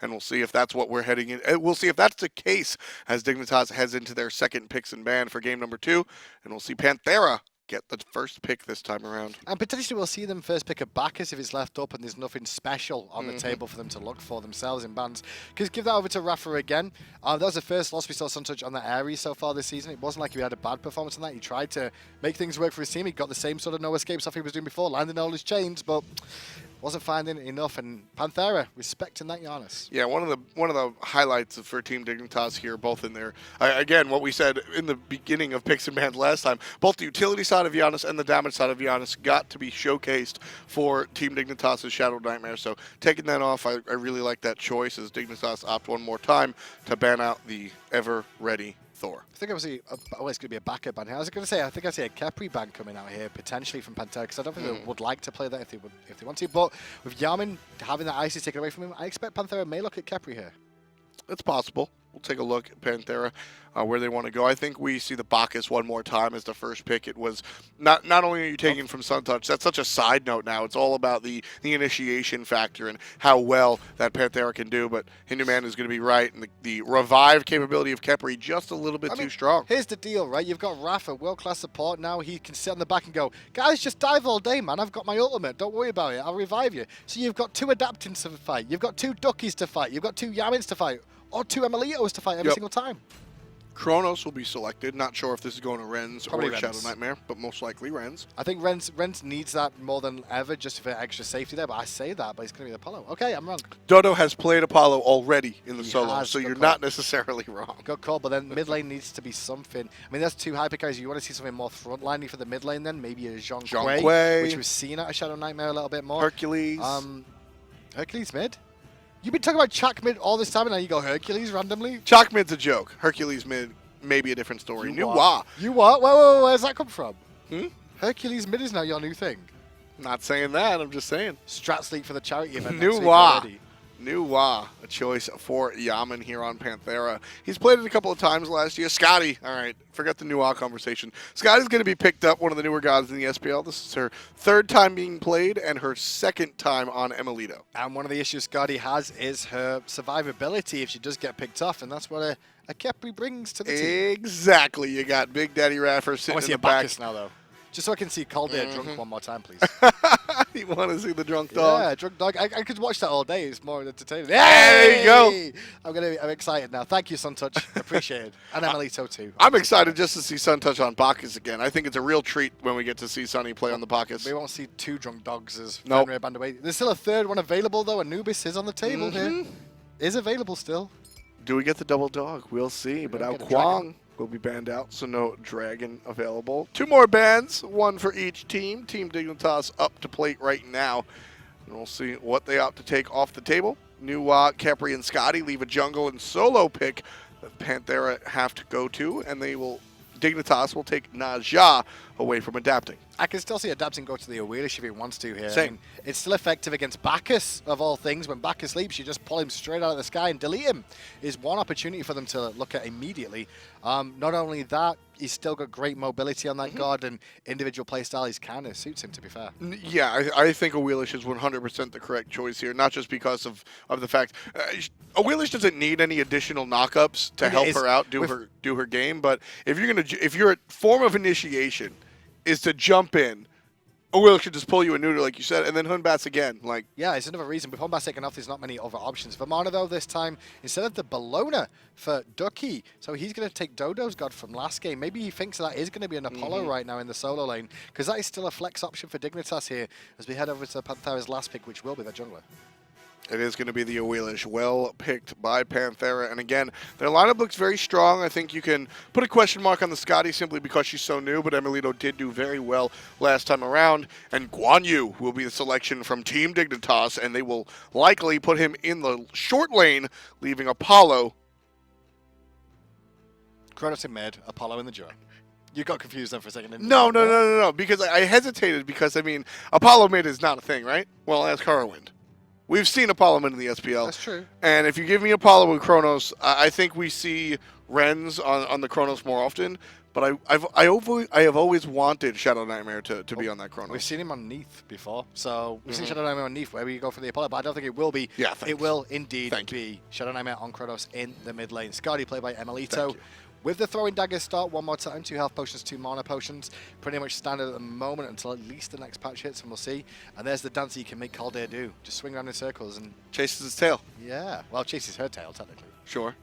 And we'll see if that's what we're heading in. We'll see if that's the case as Dignitas heads into their second picks and ban for game number 2. And we'll see Panthera get the first pick this time around. And potentially we'll see them first pick a Bacchus if it's left up and there's nothing special on the table for them to look for themselves in bans. Because give that over to iRaffer again. That was the first loss we saw Suntouch on the Ares so far this season. It wasn't like he had a bad performance on that. He tried to make things work for his team. He got the same sort of no escape stuff he was doing before, landing all his chains, but wasn't finding enough. And Panthera respecting that Giannis. Yeah, one of the highlights for Team Dignitas here, both in their again what we said in the beginning of picks and bans last time, both the utility side of Giannis and the damage side of Giannis got to be showcased for Team Dignitas' Shadow Nightmare. So taking that off, I really like that choice as Dignitas opt one more time to ban out the ever ready Thor. I think obviously, it's going to be a backup ban here. I was going to say, I think I see a Khepri ban coming out here potentially from Panthera because I don't think they would like to play that if they want to. But with Yammyn having that ices taken away from him, I expect Panthera may look at Khepri here. It's possible. We'll take a look at Panthera, where they want to go. I think we see the Bacchus one more time as the first pick. It was not only are you taking from Suntouch, that's such a side note now. It's all about the initiation factor and how well that Panthera can do. But Hinduman is going to be right, and the revive capability of Khepri just a little bit too strong. Here's the deal, right? You've got iRaffer, world-class support. Now he can sit on the back and go, guys, just dive all day, man. I've got my ultimate. Don't worry about it. I'll revive you. So you've got 2 adaptants to fight. You've got 2 duckies to fight. You've got 2 Yammins to fight. Or 2 emilitos to fight every single time. Chronos will be selected. Not sure if this is going to Rens Probably or Rens. ShadowNightmare, but most likely Rens. I think Rens needs that more than ever just for extra safety there, but I say that, but it's going to be the Apollo. Okay, I'm wrong. Dodo has played Apollo already in the solo, has, so good you're call. not necessarily wrong. Good call, but then mid lane needs to be something. I mean, there's 2 hyper carries. You want to see something more frontliney for the mid lane then? Maybe a Jean Quay, which we've seen out of ShadowNightmare a little bit more. Hercules. Hercules mid? You've been talking about Chak mid all this time, and now you go Hercules randomly? Chalk mid's a joke. Hercules mid, maybe a different story. You what? Where's that come from? Hercules mid is now your new thing. Not saying that. I'm just saying. Strats league for the charity event. Nuwa, a choice for Yammyn here on Panthera. He's played it a couple of times last year. Skadi, all right, forget the Nuwa conversation. Skadi's going to be picked up, one of the newer gods in the SPL. This is her 3rd time being played and her 2nd time on emilitoo. And one of the issues Skadi has is her survivability if she does get picked off, and that's what a Khepri brings to the team. Exactly. You got Big Daddy iRaffer sitting in the back. Bacchus now, though. Just so I can see Calder drunk one more time, please. You want to see the drunk dog? Yeah, drunk dog. I could watch that all day. It's more entertaining. There you go. I'm excited now. Thank you, Suntouch. Appreciate it. And emilitoo too. I'm excited just to see Suntouch on Bacchus again. I think it's a real treat when we get to see Sunny play on the Bacchus. We won't see 2 drunk dogs as Nope. band away. There's still a 3rd one available, though. Anubis is on the table here. Is available still. Do we get the double dog? We'll see. But Ao Kwang will be banned out, so no dragon available. 2 more bans, 1 for each team. Team Dignitas up to plate right now. And we'll see what they opt to take off the table. Nuwa, Khepri, and Skadi leave a jungle and solo pick that Panthera have to go to, and Dignitas will take Naja away from adapting. I can still see adapting go to the Awilix if he wants to here. Same. I mean, it's still effective against Bacchus, of all things. When Bacchus sleeps, you just pull him straight out of the sky and delete him. Is one opportunity for them to look at immediately. Not only that, he's still got great mobility on that god, and individual playstyle is kind of suits him, to be fair. Yeah, I think Awilix is 100% the correct choice here, not just because of the fact Awilix doesn't need any additional knockups to help her out do her game, but if your form of initiation is to jump in, Awilix should just pull you a neuter, like you said, and then Hunbats again. Yeah, it's another reason. With Hunbats taken off, there's not many other options. Vamana, though, this time, instead of the Bellona for Ducky, so he's going to take Dodo's god from last game. Maybe he thinks that is going to be an Apollo right now in the solo lane, because that is still a flex option for Dignitas here, as we head over to Panthera's last pick, which will be their jungler. It is going to be the Awilix, well picked by Panthera. And again, their lineup looks very strong. I think you can put a question mark on the Skadi simply because she's so new, but emilitoo did do very well last time around. And Guan will be the selection from Team Dignitas, and they will likely put him in the short lane, leaving Apollo. Chronos in mid, Apollo in the jungle. You got confused then for a second, didn't you? No. Because I hesitated because, I mean, Apollo mid is not a thing, right? Well, ask Harrowwind. We've seen Apollo mid in the SPL. That's true. And if you give me Apollo with Chronos, I think we see Rens on the Chronos more often. But I have always wanted ShadowNightmare to be on that Chronos. We've seen him on Neath before, so we've seen ShadowNightmare on Neath where we go for the Apollo, but I don't think it will be. Yeah, it will indeed be ShadowNightmare on Chronos in the mid lane. Skadi played by emilitoo. With the throwing dagger start one more time, 2 health potions, 2 mana potions. Pretty much standard at the moment until at least the next patch hits, and we'll see. And there's the dance you can make Calder do. Just swing around in circles and... chases his tail. Yeah. Well, chases her tail, technically. Sure.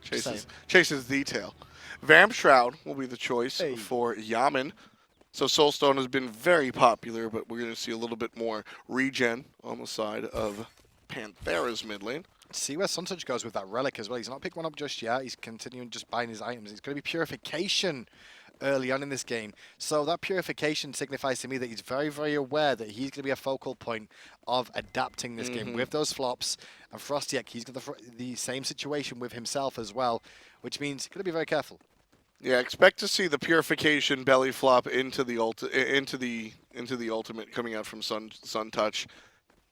Chases the tail. Vamp Shroud will be the choice for Yammyn. So Soulstone has been very popular, but we're going to see a little bit more regen on the side of Panthera's mid lane. See where Suntouch goes with that relic as well. He's not picked one up just yet. He's continuing just buying his items. It's going to be Purification early on in this game. So that Purification signifies to me that he's very, very aware that he's going to be a focal point of adapting this game with those flops. And FrostiaK, he's got the same situation with himself as well, which means he's going to be very careful. Yeah, expect to see the Purification belly flop into the ultimate coming out from Suntouch.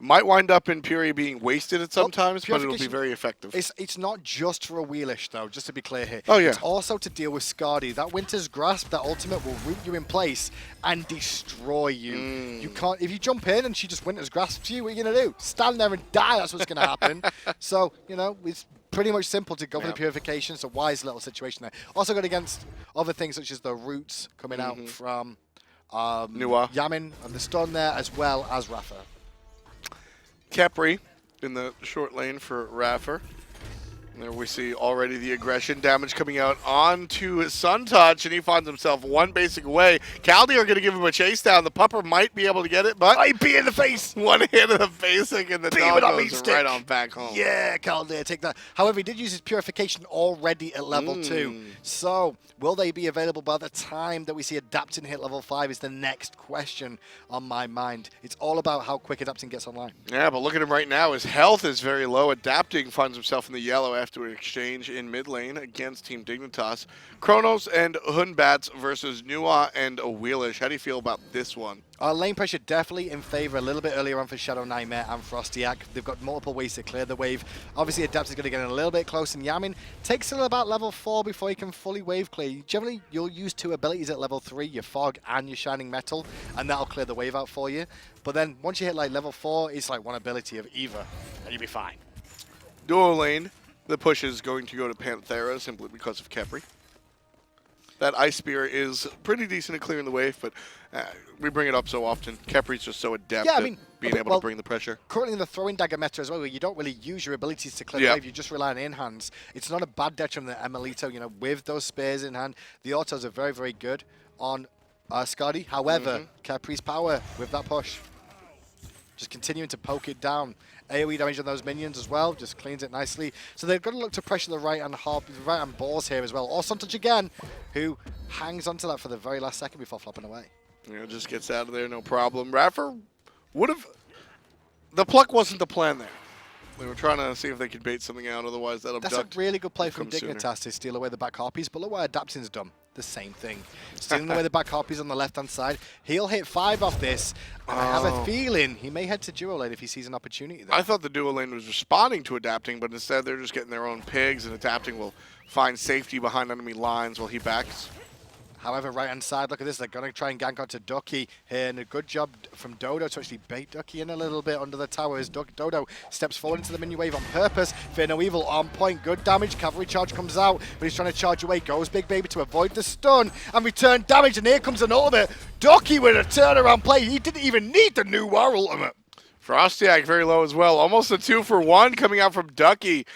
Might wind up in Puri being wasted at sometimes, but it'll be very effective. It's not just for Awilix, though, just to be clear here. Oh, yeah. It's also to deal with Skadi. That Winter's Grasp, that ultimate will root you in place and destroy you. You can't... If you jump in and she just Winter's Grasps you, what are you going to do? Stand there and die, that's what's going to happen. So, you know, it's pretty much simple to go for the Purification. It's a wise little situation there. Also got against other things such as the roots coming out from Yammyn and the stun there, as well as iRaffer. Khepri in the short lane for iRaffer. And there we see already the aggression damage coming out onto Suntouch, and he finds himself one basic away. Caldi are going to give him a chase down. The pupper might be able to get it, but be in the face. One hit of the basic, and the dog goes right on back home. Yeah, Caldi, take that. However, he did use his Purification already at level 2. So, will they be available by the time that we see Adapting hit level 5 is the next question on my mind. It's all about how quick Adapting gets online. Yeah, but look at him right now. His health is very low. Adapting finds himself in the yellow after an exchange in mid lane against Team Dignitas. Chronos and Batz versus Nua and Awilix. How do you feel about this one? Lane pressure definitely in favor a little bit earlier on for ShadowNightmare and FrostiaK. They've got multiple ways to clear the wave. Obviously, Adapt is going to get in a little bit close, and Yammyn takes till about level 4 before he can fully wave clear. Generally, you'll use 2 abilities at level 3, your Fog and your Shining Metal, and that'll clear the wave out for you. But then, once you hit like level 4, it's like one ability of either, and you'll be fine. Dual lane, the push is going to go to Panthera simply because of Khepri. That Ice Spear is pretty decent at clearing the wave, but we bring it up so often. Khepri's just so adept at being able to bring the pressure. Currently in the throwing dagger meta as well, where you don't really use your abilities to clear the wave, you just rely on in-hands. It's not a bad detriment that emilitoo, you know, with those spears in hand. The autos are very, very good on Skadi. However, Khepri's power with that push. Just continuing to poke it down. AoE damage on those minions as well, just cleans it nicely. So they've got to look to pressure the right-hand balls here as well. Or Suntouch again, who hangs onto that for the very last second before flopping away. Yeah, just gets out of there, no problem. iRaffer would have... The pluck wasn't the plan there. They were trying to see if they could bait something out, otherwise that abduct. That's a really good play from Dignitas to steal away the back harpies, but look what Adapting's done. The same thing. Stealing away the back harpies on the left-hand side. He'll hit 5 off this, and I have a feeling he may head to duo lane if he sees an opportunity there. I thought the duo lane was responding to Adapting, but instead they're just getting their own pigs, and Adapting will find safety behind enemy lines while he backs. However, right-hand side, look at this. They're going to try and gank onto Ducky here, and a good job from Dodo to actually bait Ducky in a little bit under the tower as Dodo steps forward into the minion wave on purpose. Fear no evil on point. Good damage. Cavalry charge comes out, but he's trying to charge away. Goes Big Baby to avoid the stun and return damage, and here comes an ultimate. Ducky with a turnaround play. He didn't even need the new War ultimate. FrostiaK very low as well. Almost a 2-for-1 coming out from Ducky.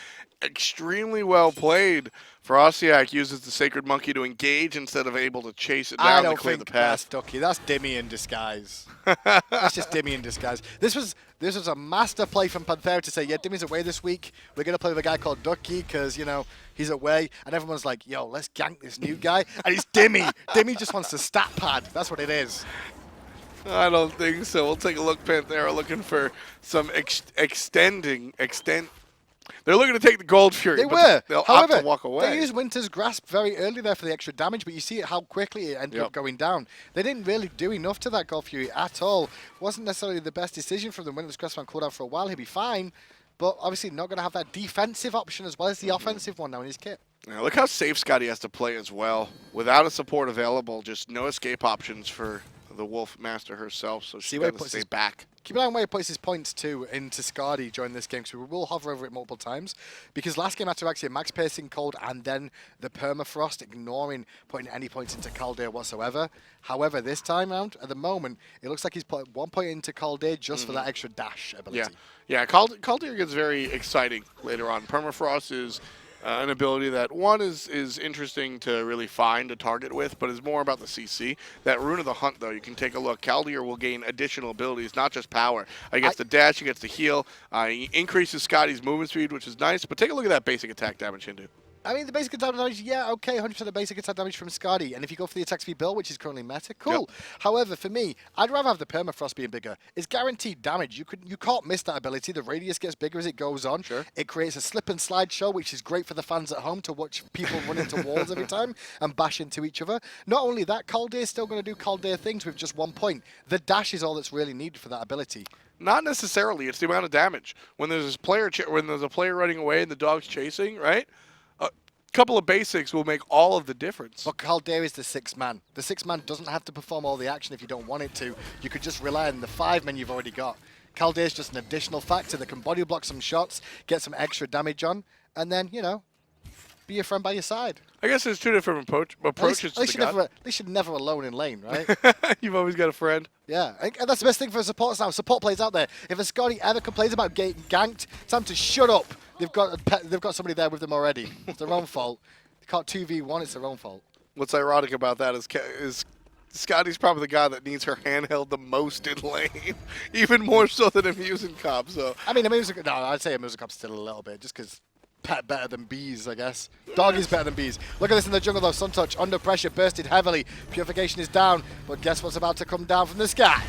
Extremely well played. FrostiaK uses the Sacred Monkey to engage instead of able to chase it down to clear the path. That's Ducky. That's Dimmy in disguise. That's just Dimmy in disguise. This was a master play from Panthera to say, yeah, Dimmy's away this week. We're going to play with a guy called Ducky because, you know, he's away. And everyone's like, yo, let's gank this new guy. And it's Dimmy. Dimmy just wants the stat pad. That's what it is. I don't think so. We'll take a look. Panthera looking for some They're looking to take the Gold Fury. They were. They'll However, opt to walk away. They used Winter's Grasp very early there for the extra damage, but you see how quickly it ended up going down. They didn't really do enough to that Gold Fury at all. Wasn't necessarily the best decision for them. Winter's Grasp on cooldown for a while, he'll be fine, but obviously not going to have that defensive option as well as the offensive one now in his kit. Now look how safe Skadi has to play as well. Without a support available, just no escape options for the Wolf Master herself, so she's got to stay back. Keep an eye on where he puts his points too into Skadi during this game, so we will hover over it multiple times. Because last game after actually a max piercing cold and then the permafrost, ignoring putting any points into Caldeir whatsoever. However, this time round, at the moment, it looks like he's put 1 point into Caldeir just for that extra dash ability. Yeah, Caldeir gets very exciting later on. Permafrost is an ability that, one, is interesting to really find a target with, but is more about the CC. That Rune of the Hunt, though, you can take a look. Caldeir will gain additional abilities, not just power. He gets the dash, he gets the heal. He increases Skadi's movement speed, which is nice, but take a look at that basic attack damage, Hindu. I mean, the basic attack damage, yeah, okay, 100% of basic attack damage from Skadi. And if you go for the attack speed build, which is currently meta, cool. Yep. However, for me, I'd rather have the permafrost being bigger. It's guaranteed damage. You can't miss that ability. The radius gets bigger as it goes on. Sure. It creates a slip and slide show, which is great for the fans at home to watch people run into walls every time and bash into each other. Not only that, Caldeir's still going to do Caldeir things with just 1 point. The dash is all that's really needed for that ability. Not necessarily. It's the amount of damage. When there's a player running away and the dog's chasing, right? Couple of basics will make all of the difference. But Caldeir is the 6th man. The 6th man doesn't have to perform all the action if you don't want it to. You could just rely on the 5 men you've already got. Caldeir's just an additional factor that can body block some shots, get some extra damage on, and then, you know, be your friend by your side. I guess there's two different approaches to the god. At least you're never alone in lane, right? You've always got a friend. Yeah, and that's the best thing for supports now. Support players out there. If a Skadi ever complains about getting ganked, time to shut up. They've got somebody there with them already. It's their own fault. They can't 2v1. It's their own fault. What's ironic about that is Skadi's probably the guy that needs her handheld the most in lane, even more so than him using Cobb. So I mean, I'd say a music Cop's still a little bit, just because pet better than bees, I guess. Dog is better than bees. Look at this in the jungle though. Suntouch under pressure, bursted heavily. Purification is down, but guess what's about to come down from the sky?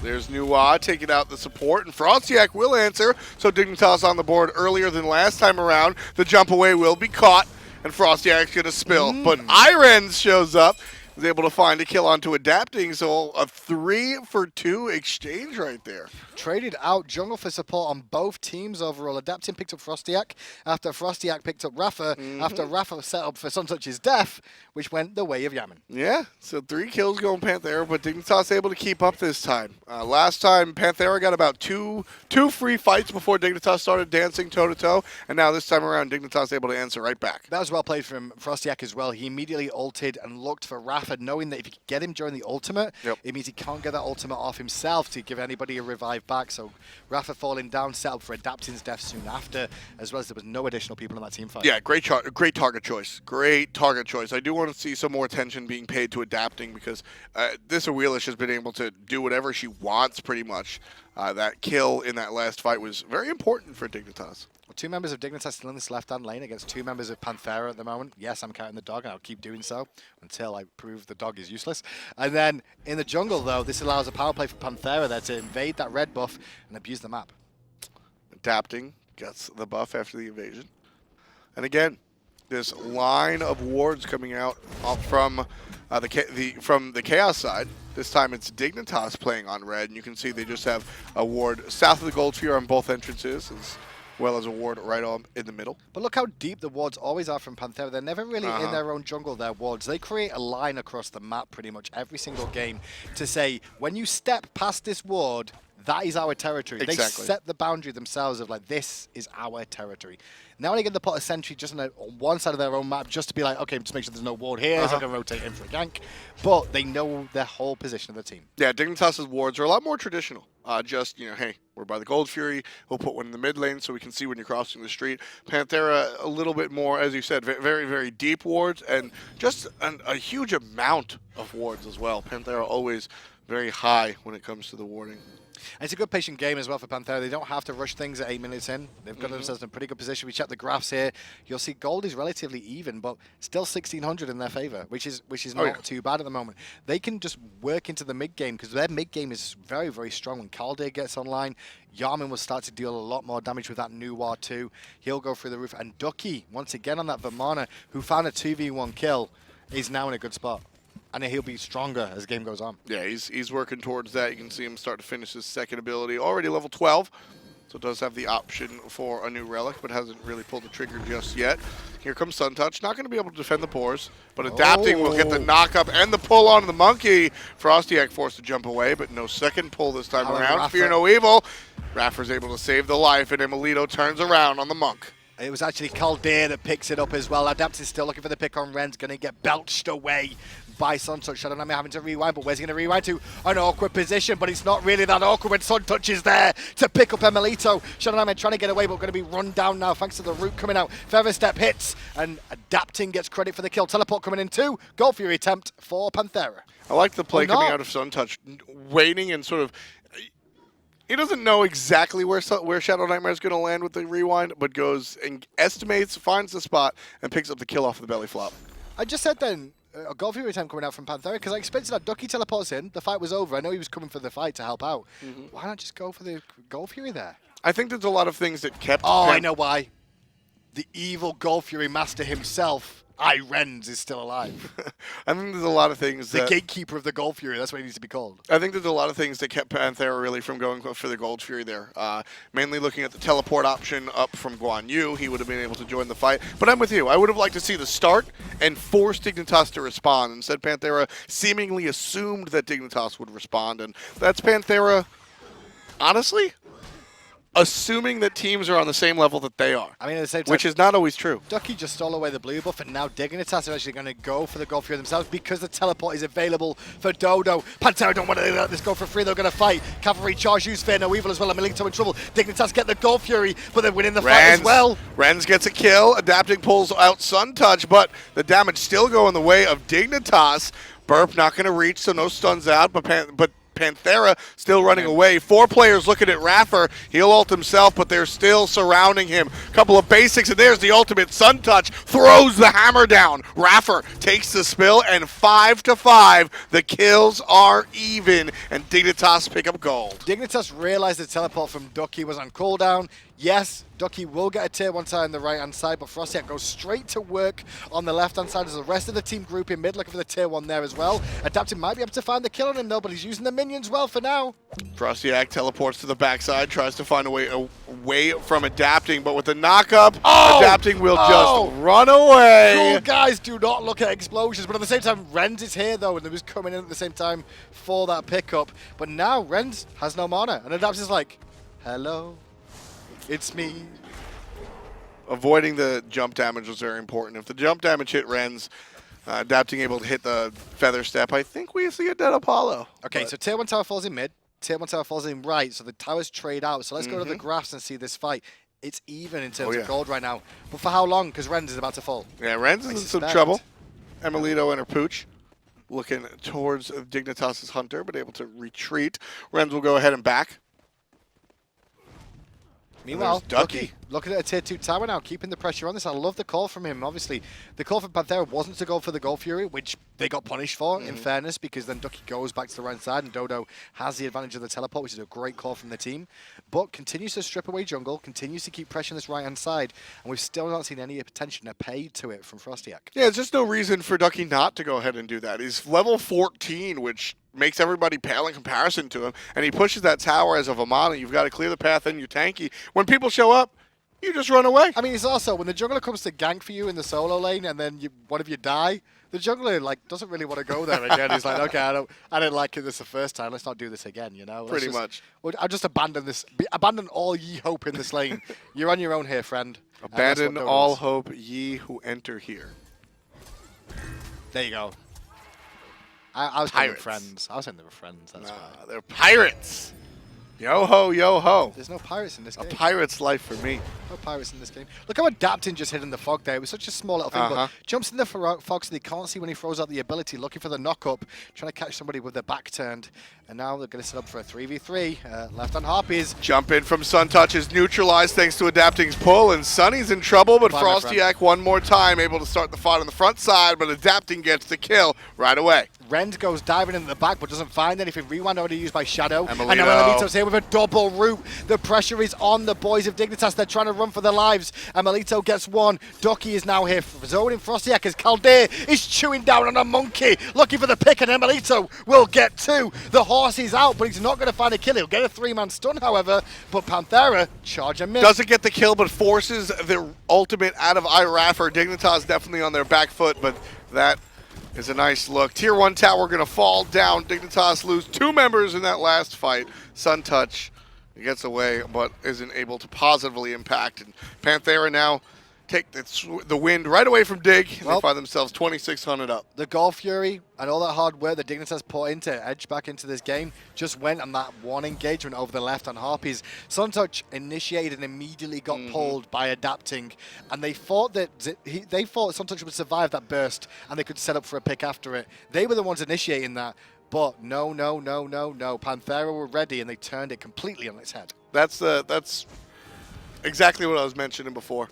There's Nuwa taking out the support, and FrostiaK will answer. So Dignitas on the board earlier than last time around. The jump away will be caught, and FrostiaK's going to spill. But iRens shows up, is able to find a kill onto Adapting, so a 3-for-2 exchange right there. Traded out jungle for support on both teams overall. Adapting picked up FrostiaK after FrostiaK picked up iRaffer after iRaffer set up for Suntouch's death, which went the way of Yammyn. Yeah, so 3 kills going Panthera, but Dignitas able to keep up this time. Last time, Panthera got about two free fights before Dignitas started dancing toe-to-toe, and now this time around, Dignitas able to answer right back. That was well played from FrostiaK as well. He immediately ulted and looked for iRaffer, knowing that if you could get him during the ultimate, it means he can't get that ultimate off himself to give anybody a revive back. So iRaffer falling down, set up for Adapting's death soon after, as well as there was no additional people in that team fight. Yeah, great target choice. Great target choice. I do want to see some more attention being paid to Adapting because this Awilix has been able to do whatever she wants pretty much. That kill in that last fight was very important for Dignitas. Well, 2 members of Dignitas still in this left-hand lane against 2 members of Panthera at the moment. Yes, I'm counting the dog, and I'll keep doing so until I prove the dog is useless. And then in the jungle, though, this allows a power play for Panthera there to invade that red buff and abuse the map. Adapting gets the buff after the invasion. And again, this line of wards coming out from the Chaos side. This time it's Dignitas playing on red, and you can see they just have a ward south of the Gold Sphere on both entrances, as well as a ward right on in the middle. But look how deep the wards always are from Panthera. They're never really in their own jungle, their wards. They create a line across the map pretty much every single game to say, when you step past this ward, that is our territory. Exactly. They set the boundary themselves of like, this is our territory. Now they get to put a sentry just on one side of their own map just to be like, okay, just make sure there's no ward here, so I can rotate in for a gank. But they know their whole position of the team. Yeah, Dignitas' wards are a lot more traditional. Just, you know, hey, we're by the Gold Fury. We'll put one in the mid lane so we can see when you're crossing the street. Panthera, a little bit more, as you said, very, very deep wards and just a huge amount of wards as well. Panthera always very high when it comes to the warding. And it's a good patient game as well for Panthera. They don't have to rush things at 8 minutes in. They've got themselves in a pretty good position. We check the graphs here. You'll see gold is relatively even, but still 1,600 in their favor, which is not too bad at the moment. They can just work into the mid game because their mid game is very, very strong. When Caldeir gets online, Yammyn will start to deal a lot more damage with that new War 2. He'll go through the roof. And Ducky, once again on that Vamana, who found a 2v1 kill, is now in a good spot. And he'll be stronger as the game goes on. Yeah, he's working towards that. You can see him start to finish his second ability. Already level 12. So does have the option for a new relic, but hasn't really pulled the trigger just yet. Here comes Suntouch. Not going to be able to defend the pores, but adapting will get the knock up and the pull on the monkey. FrostiaK forced to jump away, but no second pull this time around. Fear no evil. iRaffer's able to save the life, and emilitoo turns around on the monk. It was actually Caldeir that picks it up as well. Adapting's still looking for the pick on Ren's, going to get belched away by Suntouch. ShadowNightmare having to rewind, but where's he going to rewind to? An awkward position, but it's not really that awkward when Suntouch is there to pick up emilitoo. ShadowNightmare trying to get away, but going to be run down now thanks to the root coming out. Feather Step hits, and Adapting gets credit for the kill. Teleport coming in too. Gold Fury attempt for Panthera. I like the play coming out of Suntouch, waiting and sort of... He doesn't know exactly where ShadowNightmare is going to land with the rewind, but goes and estimates, finds the spot, and picks up the kill off of the belly flop. I just said then, a Gold Fury attempt coming out from Panthera, because I expected that Ducky teleports in, the fight was over, I know he was coming for the fight to help out. Why not just go for the Gold Fury there? I think there's a lot of things that kept... Oh, I know why. The evil Gold Fury master himself, iRens, is still alive. I think there's a lot of things the gatekeeper of the Gold Fury, that's what he needs to be called. I think there's a lot of things that kept Panthera really from going for the Gold Fury there. Mainly looking at the teleport option up from Guan. He would have been able to join the fight. But I'm with you. I would have liked to see the start and force Dignitas to respond. Instead, Panthera seemingly assumed that Dignitas would respond. And that's Panthera, honestly, assuming that teams are on the same level that they are. I mean, at the same time, which is not always true. Ducky just stole away the blue buff, and now Dignitas are actually going to go for the Gold Fury themselves because the teleport is available for Dodo. Panthera don't want to let this go for free. They're going to fight. Cavalry charge, use Fear no evil as well. emilitoo in trouble. Dignitas get the Gold Fury, but they're winning the fight as well. Rens gets a kill. Adapting pulls out Suntouch, but the damage still going the way of Dignitas. Burp not going to reach, so no stuns out, but Panthera still running away. 4 players looking at iRaffer. He'll ult himself, but they're still surrounding him. Couple of basics, and there's the ultimate. Suntouch throws the hammer down. iRaffer takes the spill, and 5-5. The kills are even, and Dignitas pick up gold. Dignitas realized the teleport from Ducky was on cooldown. Yes, Ducky will get a tier 1 tire on the right-hand side, but FrostiaK goes straight to work on the left-hand side as the rest of the team group in mid, looking for the tier 1 there as well. Adapting might be able to find the kill on him, though, but he's using the minions well for now. FrostiaK teleports to the backside, tries to find a way away from Adapting, but with the knock-up, Adapting will just run away. Cool guys do not look at explosions, but at the same time, Rens is here, though, and he was coming in at the same time for that pickup. But now, Rens has no mana, and Adapting's like, hello. It's me. Avoiding the jump damage was very important. If the jump damage hit Rens, Adapting able to hit the Feather Step, I think we see a dead Apollo. Okay, so tier 1 tower falls in mid, tier 1 tower falls in right, so the towers trade out. So let's go to the graphs and see this fight. It's even in terms of gold right now. But for how long? Because Rens is about to fall. Yeah, Rens is in some trouble. emilitoo and her pooch looking towards Dignitas' Hunter, but able to retreat. Rens will go ahead and back. Meanwhile, Ducky looking at a tier 2 tower now, keeping the pressure on this. I love the call from him. Obviously, the call from Panthera wasn't to go for the Gold Fury, which they got punished for, in fairness, because then Ducky goes back to the right side and Dodo has the advantage of the teleport, which is a great call from the team. But continues to strip away jungle, continues to keep pressure on this right-hand side, and we've still not seen any attention paid to it from FrostiaK. Yeah, there's just no reason for Ducky not to go ahead and do that. He's level 14, which makes everybody pale in comparison to him, and he pushes that tower as a Vamana. You've got to clear the path and you tanky. When people show up, you just run away. I mean, it's also, when the jungler comes to gank for you in the solo lane and then one of you die, the jungler doesn't really want to go there again. He's like, okay, I didn't like this the first time. Let's not do this again, you know? Pretty much. I'll just abandon this. Abandon all ye hope in this lane. You're on your own here, friend. Abandon all hope, ye who enter here. There you go. I was saying they were friends. I was saying they were friends. That's why. They're pirates. Yo ho, yo ho. There's no pirates in this game. A pirate's life for me. No pirates in this game. Look how Adapting just hid in the fog there. It was such a small little thing, but jumps in the fog so they can't see when he throws out the ability, looking for the knock-up, trying to catch somebody with their back turned. And now they're going to set up for a 3v3. Left on Harpies. Jump in from Suntouch is neutralized thanks to Adapting's pull, and Sunny's in trouble, but FrostiaK one more time able to start the fight on the front side, but Adapting gets the kill right away. Rend goes diving into the back but doesn't find anything. Rewind already used by Shadow. Emilitoo. And now Emilitoo's here with a double root. The pressure is on the boys of Dignitas. They're trying to run for their lives. Emilitoo gets one. Ducky is now here zoning FrostiaK as Caldeir is chewing down on a monkey. Looking for the pick, and Emilitoo will get two. The horse is out, but he's not going to find a kill. He'll get a 3-man stun, however. But Panthera charge and miss. Doesn't get the kill, but forces the ultimate out of iRaffer. Dignitas definitely on their back foot, but that is a nice look. Tier 1 tower going to fall down. Dignitas lose 2 members in that last fight. Suntouch gets away, but isn't able to positively impact. And Panthera now take the wind right away from Dig. Well, they find themselves 2,600 up. The Golf Fury and all that hard work that Dignitas put into edge back into this game just went on that one engagement over the left on Harpies. Suntouch initiated and immediately got pulled by adapting, and they thought that Suntouch would survive that burst and they could set up for a pick after it. They were the ones initiating that, but no. Panthera were ready and they turned it completely on its head. That's exactly what I was mentioning before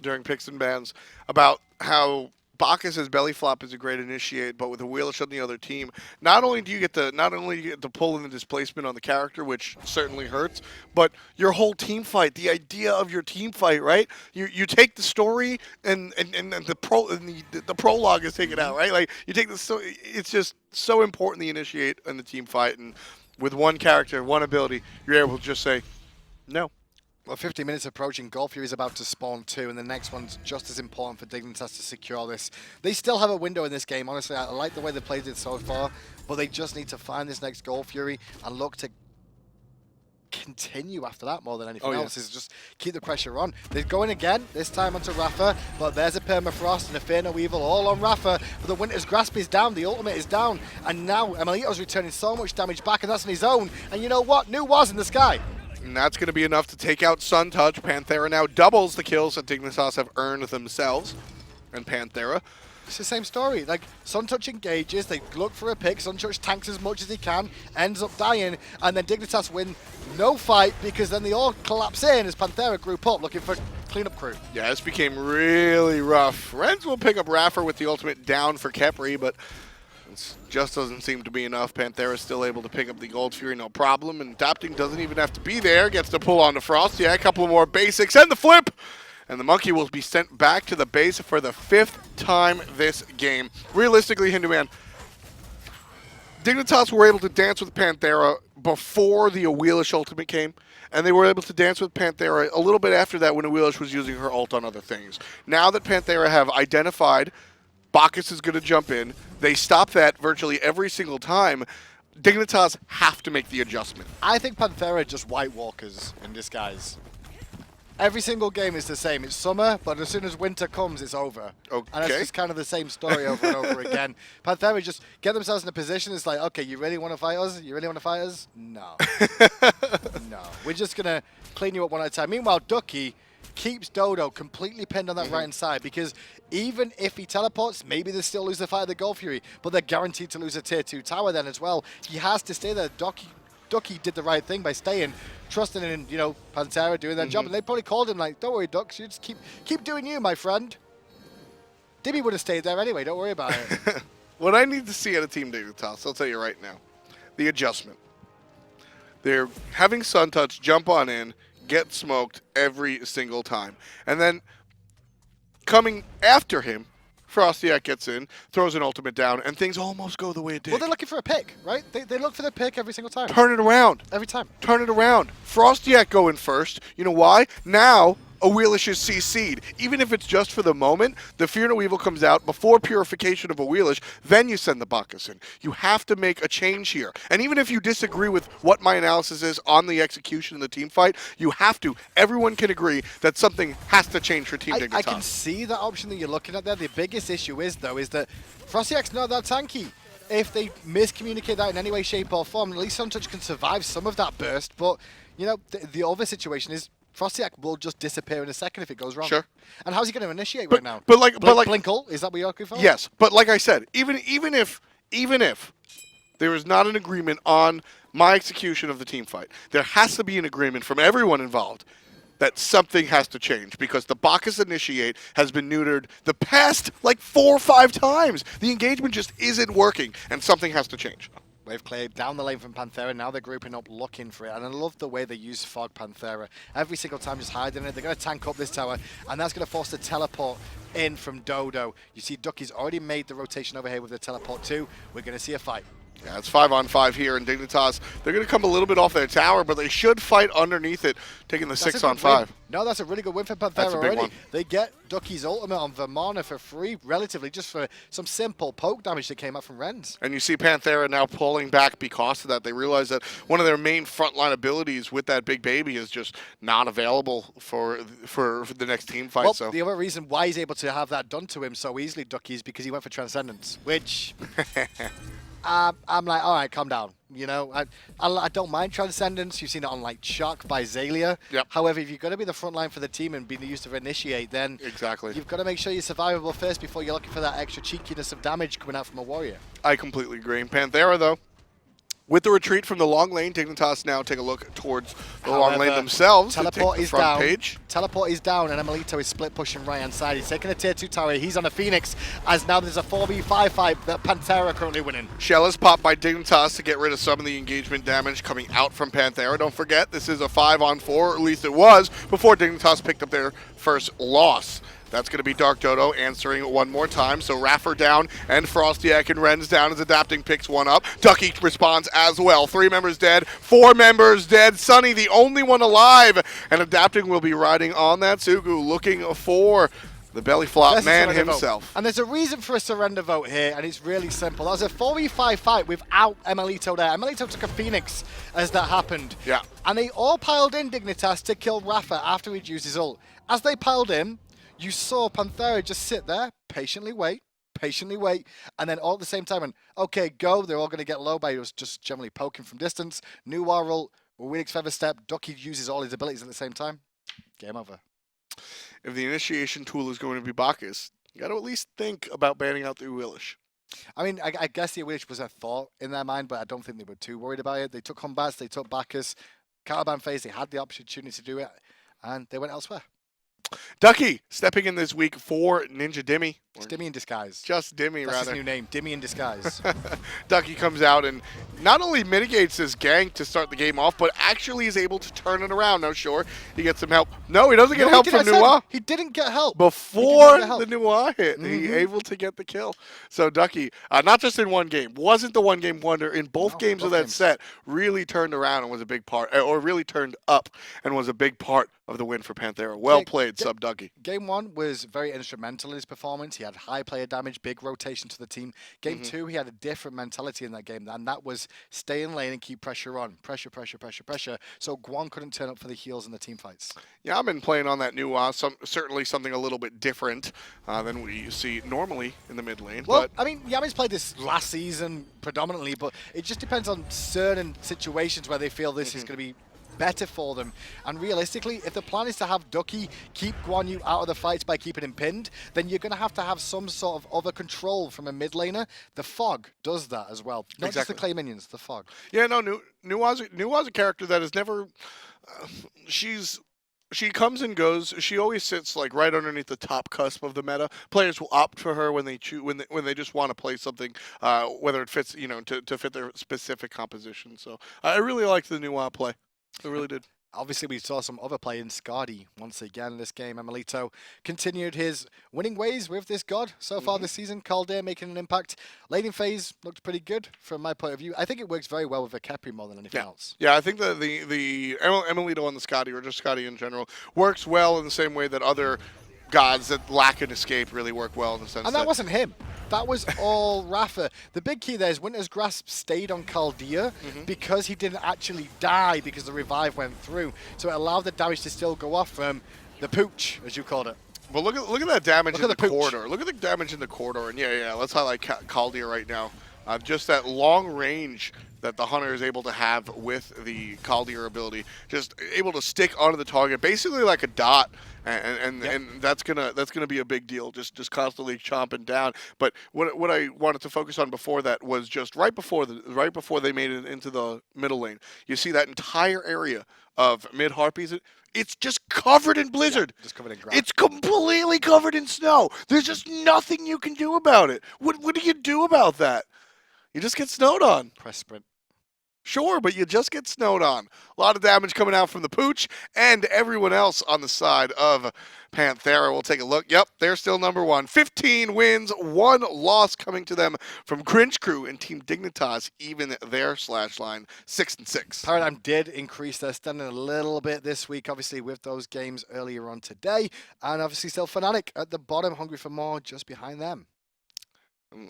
during picks and bans about how Bacchus' belly flop is a great initiate, but with Awilix on the other team, not only do you get to pull in the displacement on the character, which certainly hurts, but your whole team fight, the idea of your team fight, right? You take the story and the prologue is taken out, right? Like you take it's just so important the initiate and the team fight, and with one character, one ability, you're able to just say no. Well, 50 minutes approaching. Golf Fury is about to spawn 2, and the next one's just as important for Dignitas to secure this. They still have a window in this game, honestly. I like the way they played it so far, but they just need to find this next Golf Fury and look to continue after that more than anything else. Is just keep the pressure on. They're going again, this time onto Raffer, but there's a Permafrost and a Fear No Evil all on Raffer. But the Winter's Grasp is down, the ultimate is down, and now Emilitoo's returning so much damage back, and that's on his own. And you know what? New was in the sky. And that's going to be enough to take out Suntouch. Panthera now doubles the kills that Dignitas have earned themselves. And Panthera. It's the same story. Like, Suntouch engages, they look for a pick, Suntouch tanks as much as he can, ends up dying, and then Dignitas win no fight because then they all collapse in as Panthera group up looking for cleanup crew. Yeah, this became really rough. Rens will pick up Raffer with the ultimate down for Khepri, but it just doesn't seem to be enough. Panthera is still able to pick up the Gold Fury, no problem. And adapting doesn't even have to be there. Gets the pull on the Frost. Yeah, a couple more basics and the flip. And the monkey will be sent back to the base for the 5th time this game. Realistically, Hinduman, Dignitas were able to dance with Panthera before the Awilix ultimate came. And they were able to dance with Panthera a little bit after that when Awilix was using her ult on other things. Now that Panthera have identified Bacchus is going to jump in, they stop that virtually every single time. Dignitas have to make the adjustment. I think Panthera just White Walkers in disguise. Every single game is the same. It's summer, but as soon as winter comes, it's over. Okay. And it's just kind of the same story over and over again. Panthera just get themselves in a position. It's like, okay, you really want to fight us? You really want to fight us? No. No. We're just going to clean you up one at a time. Meanwhile, Ducky keeps Dodo completely pinned on that right-hand side because even if he teleports, maybe they still lose the fight of the Golf Fury, but they're guaranteed to lose a Tier 2 tower then as well. He has to stay there. Ducky did the right thing by staying, trusting in, you know, Panthera doing their job, and they probably called him like, don't worry, Ducks, you just keep doing you, my friend. Dibby would have stayed there anyway, don't worry about it. What I need to see at a Team Dignitas, I'll tell you right now, the adjustment. They're having Suntouch jump on in, get smoked every single time. And then coming after him, FrostiaK gets in, throws an ultimate down, and things almost go the way it did. Well, they're looking for a pick, right? They look for the pick every single time. Turn it around. Every time. Turn it around. FrostiaK going first. You know why? Now Awilix is CC'd. Even if it's just for the moment, the Fear No Evil comes out before purification of Awilix, then you send the Bacchus in. You have to make a change here. And even if you disagree with what my analysis is on the execution of the team fight, you have to. Everyone can agree that something has to change for Team Dignitas. I can see that option that you're looking at there. The biggest issue is, though, is that FrostiaK's not that tanky. If they miscommunicate that in any way, shape, or form, at least Suntouch can survive some of that burst. But, you know, the other situation is FrostiaK will just disappear in a second if it goes wrong. Sure. And how's he going to initiate right now? But like Blinkle, is that what you're looking for? Yes, but like I said, even if there is not an agreement on my execution of the team fight, there has to be an agreement from everyone involved that something has to change because the Bacchus Initiate has been neutered the past like 4 or 5 times. The engagement just isn't working, and something has to change. Wave clear down the lane from Panthera. Now they're grouping up, looking for it. And I love the way they use Fog Panthera. Every single time just hiding it. They're going to tank up this tower, and that's going to force the teleport in from Dodo. You see Ducky's already made the rotation over here with the teleport too. We're going to see a fight. Yeah, it's 5-on-5 here, and Dignitas, they're going to come a little bit off their tower, but they should fight underneath it, taking the 6-on-5. No, that's a really good win for Panthera already. They get Ducky's ultimate on Vamana for free, relatively, just for some simple poke damage that came out from Rens. And you see Panthera now pulling back because of that. They realize that one of their main frontline abilities with that big baby is just not available for the next team fight. Well, so the other reason why he's able to have that done to him so easily, Ducky, is because he went for Transcendence, which... I'm like, all right, calm down. You know, I don't mind Transcendence. You've seen it on like Shock by Zalia. Yep. However, if you're going to be the front line for the team and be used to initiate, then exactly you've got to make sure you're survivable first before you're looking for that extra cheekiness of damage coming out from a warrior. I completely agree. Panthera, though, with the retreat from the long lane, Dignitas now take a look towards the long lane themselves. Teleport is front down. Page. Teleport is down, and emilitoo is split pushing right hand side. He's taking a tier 2 tower. He's on a Phoenix, as now there's a 4v5 fight that Panthera currently winning. Shell is popped by Dignitas to get rid of some of the engagement damage coming out from Panthera. Don't forget, this is a 5-on-4, or at least it was, before Dignitas picked up their first loss. That's going to be TheDarkDodo answering one more time. So iRaffer down and FrostiaK and Rens down as Adapting picks one up. Ducky responds as well. 3 members dead, 4 members dead. Sunny, the only one alive. And Adapting will be riding on that Sugu, looking for the belly flop man himself. Vote. And there's a reason for a surrender vote here, and it's really simple. That was a 4v5 fight without emilitoo there. emilitoo took a Phoenix as that happened. Yeah. And they all piled in Dignitas to kill iRaffer after he'd used his ult. As they piled in, you saw Panthera just sit there, patiently wait, and then all at the same time, and okay, go, they're all going to get low by just generally poking from distance. New ult, Awilix feather step, Ducky uses all his abilities at the same time. Game over. If the initiation tool is going to be Bacchus, you got to at least think about banning out the Awilix. I mean, I guess the Awilix was a thought in their mind, but I don't think they were too worried about it. They took combats, they took Bacchus, Caravan phase, they had the opportunity to do it, and they went elsewhere. Ducky stepping in this week for Ninja Dimmy. It's Dimmy in disguise. Just Dimmy, That's rather. his new name, Dimmy in disguise. Ducky comes out and not only mitigates his gank to start the game off, but actually is able to turn it around. Now, sure, he gets some help. No, he doesn't get help from Nuwa. He didn't get help. Before the Nuwa hit, he able to get the kill. So Ducky, not just in one game, wasn't the one-game wonder. In both games of that set, really turned around and was a big part, or really turned up and was a big part of the win for Panthera. Well played, Sub Ducky. Game 1 was very instrumental in his performance. He had high player damage, big rotation to the team. Game 2, he had a different mentality in that game, and that was stay in lane and keep pressure on. Pressure. So Guan couldn't turn up for the heals in the team fights. Yeah, I've been playing on that new certainly something a little bit different than we see normally in the mid lane. Well, I mean, Yammyn's played this last season predominantly, but it just depends on certain situations where they feel this is going to be better for them. And realistically, if the plan is to have Ducky keep Guan Yu out of the fights by keeping him pinned, then you're going to have some sort of other control from a mid laner. The Fog does that as well. Not just the clay minions, the Fog. Yeah, no, Nuwa's a character that has never... She comes and goes. She always sits like right underneath the top cusp of the meta. Players will opt for her when they choose when they just want to play something, whether it fits to fit their specific composition. So I really liked the Nuwa play. I really did. Obviously, we saw some other play in Skadi once again in this game. emilitoo continued his winning ways with this god so far this season. Calder making an impact. Laning phase looked pretty good from my point of view. I think it works very well with a Khepri more than anything else. Yeah, I think that the emilitoo on the Skadi, or just Skadi in general, works well in the same way that other gods that lack an escape really work well in the sense. And that wasn't him. That was all iRaffer. The big key there is Winter's Grasp stayed on Calder because he didn't actually die because the revive went through. So it allowed the damage to still go off from the pooch, as you called it. Well, look at that damage in the corridor. Look at the damage in the corridor. And yeah, let's highlight Calder right now. Just that long range that the Hunter is able to have with the Kaldir ability, just able to stick onto the target, basically like a dot, and that's gonna be a big deal. Just constantly chomping down. But what I wanted to focus on before that was just right before they made it into the middle lane. You see that entire area of mid harpies. It's just covered in blizzard. Just covered in grass. It's completely covered in snow. There's just nothing you can do about it. What do you do about that? You just get snowed on. Press sprint. Sure, but you just get snowed on. A lot of damage coming out from the Pooch and everyone else on the side of Panthera. We'll take a look. Yep, they're still number one. 15 wins, 1 loss coming to them from Grinch Crew and Team Dignitas, even their slash line 6-6. Paradigm did increase their standing a little bit this week, obviously, with those games earlier on today. And obviously still Fnatic at the bottom, hungry for more, just behind them.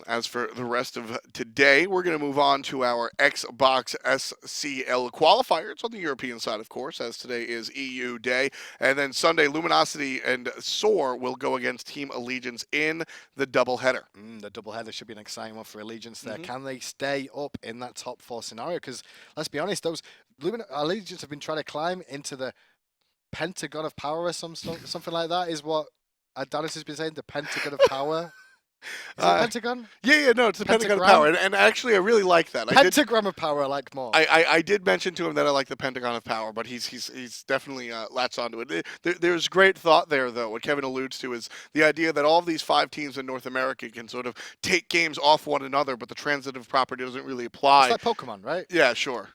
As for the rest of today, we're going to move on to our Xbox SCL qualifier. It's on the European side, of course, as today is EU Day. And then Sunday, Luminosity and Soar will go against Team Allegiance in the doubleheader. The doubleheader should be an exciting one for Allegiance there. Can they stay up in that top 4 scenario? Because let's be honest, those Allegiance have been trying to climb into the Pentagon of Power or something like that is what Adonis has been saying, the Pentagon of Power. Is it Pentagon? Yeah, no, it's the Pentagon of Power. And actually, I really like that. Pentagram of Power I like more. I did mention to him that I like the Pentagon of Power, but he's definitely latched onto it. There's great thought there, though. What Kevin alludes to is the idea that all of these 5 teams in North America can sort of take games off one another, but the transitive property doesn't really apply. It's like Pokemon, right? Yeah, sure.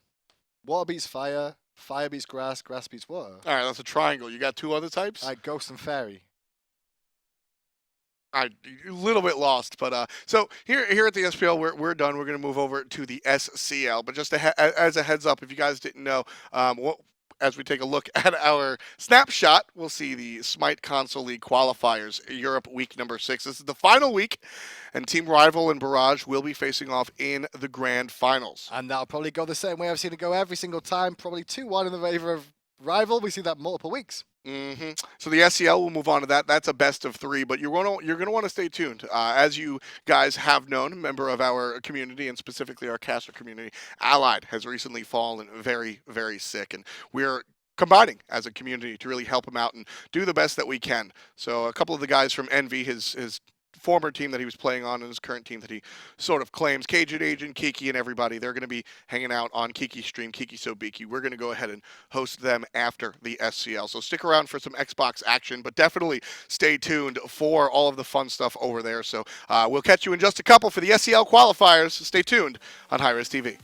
Water beats fire, fire beats grass, grass beats water. All right, that's a triangle. You got 2 other types? Like Ghost and Fairy. A little bit lost, but so here at the SPL, we're done. We're going to move over to the SCL. But just as a heads up, if you guys didn't know, as we take a look at our snapshot, we'll see the Smite Console League qualifiers, Europe week number 6. This is the final week, and Team Rival and Barrage will be facing off in the grand finals. And that'll probably go the same way I've seen it go every single time, probably 2-1 in the favor of Rival. We see that multiple weeks. So the SCL will move on to that. That's a best of 3, but you're gonna want to stay tuned. As you guys have known, a member of our community and specifically our caster community, Allied has recently fallen very, very sick, and we're combining as a community to really help him out and do the best that we can. So a couple of the guys from Envy, his former team that he was playing on and his current team that he sort of claims, Cajun Agent, Kiki, and everybody, they're going to be hanging out on Kiki's stream, Kiki Sobiki. We're going to go ahead and host them after the SCL. So stick around for some Xbox action, but definitely stay tuned for all of the fun stuff over there. So we'll catch you in just a couple for the SCL qualifiers. Stay tuned on hi-rez TV.